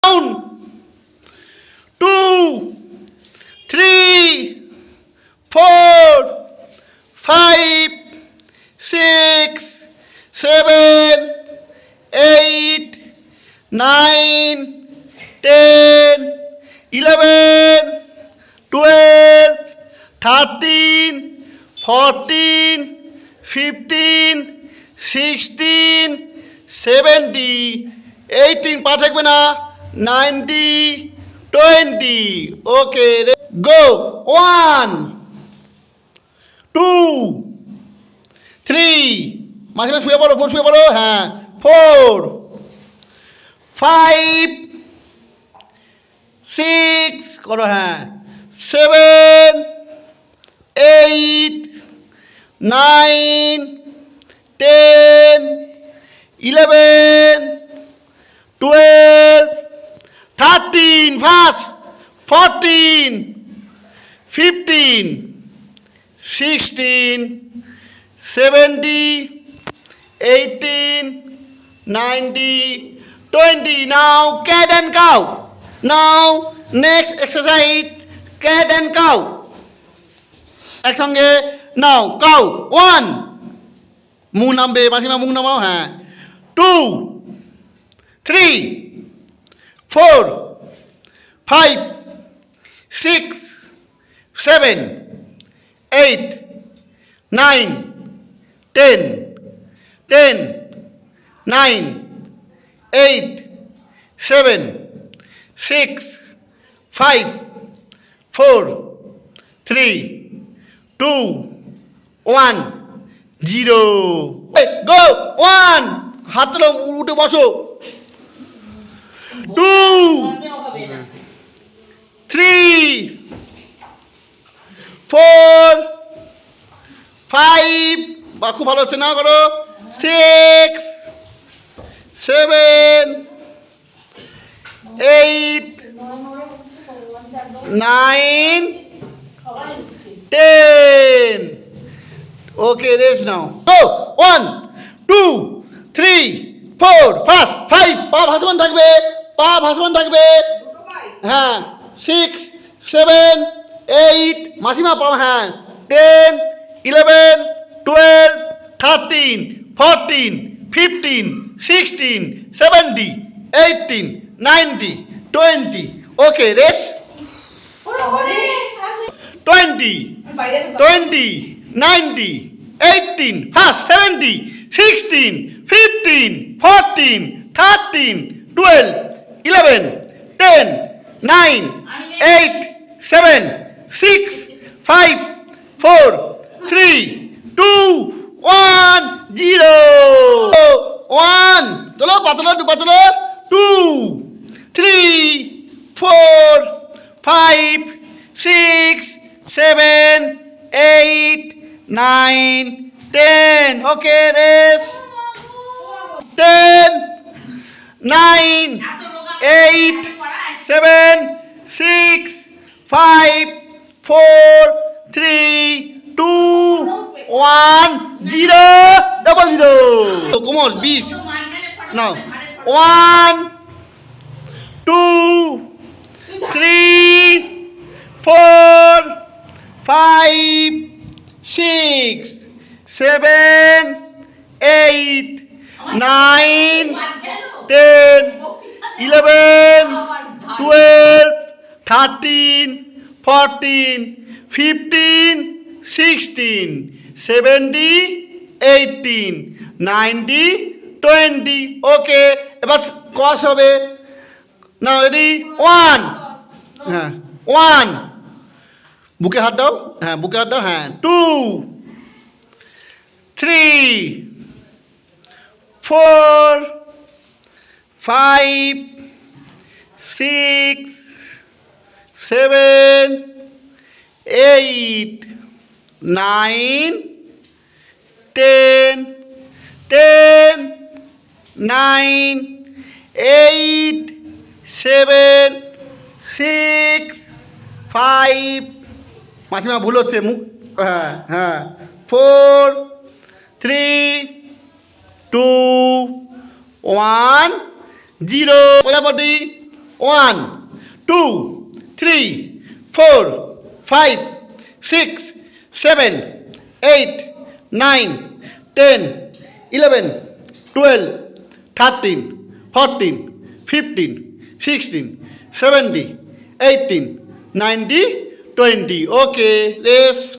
Down 2 3 4 5 6 7 8 9 10 11 12 13 14 15 16 70 18 পা থাকবে না 90 20 ওকে গো 1 2 3 মাঝে মাঝে শুয়ে পড়ো হ্যাঁ 4 5 6 করো হ্যাঁ 7 8 9 10 11 12 13 first 14 15 16 17 18 19 20 now cat and cow now next exercise cat and cow একসঙ্গে নাও কাউ 1 মুখ নামবে মাসিমা মুখ নামাও হ্যাঁ 2 3 4 5 6 7 8 9 10 10 9 8 7 6 5 4 3 2 1 0 গো 1 হাত তোলো উঠে বসো 2 3 4 5 বা খুব ভালো হচ্ছে না করো 6 7 8 9 10 okay rest now go 1 2 3 4 5 পা ভাসমান থাকবে হ্যাঁ 6 7 8 মাসিমা পা হ্যাঁ 10 11 12 13 14 15 16 17 18 19 20 okay rest 20 20 90 18 70 16 15 14 13 12 11 10 9 8 7 6 5 4 3 2 1 0 1 চলো পাতলো 2 3 4 5 6 7 8 9 10 okay rest 10 9 8 7 6 5 4 3 2 1 0 double 0 কোমর 20 নাও 1 2 3 4 5 6 7 8 9 10 11 12 13 14 15 16 17 18 19 20 ওকে এবার কস হবে না রেডি 1 হ্যাঁ 1 বুকে হাত দাও হ্যাঁ 2 3 4 5 6 7 8 9 10 10 9 8 7 6 5 মাঝে ভুল হচ্ছে মুখ হ্যাঁ 4 3 2 1 0 প্রজাপতি 1 2 3 4 5 6 7 8 9 10 11 12 13 14 15 16 17 18 19 20 okay, yes.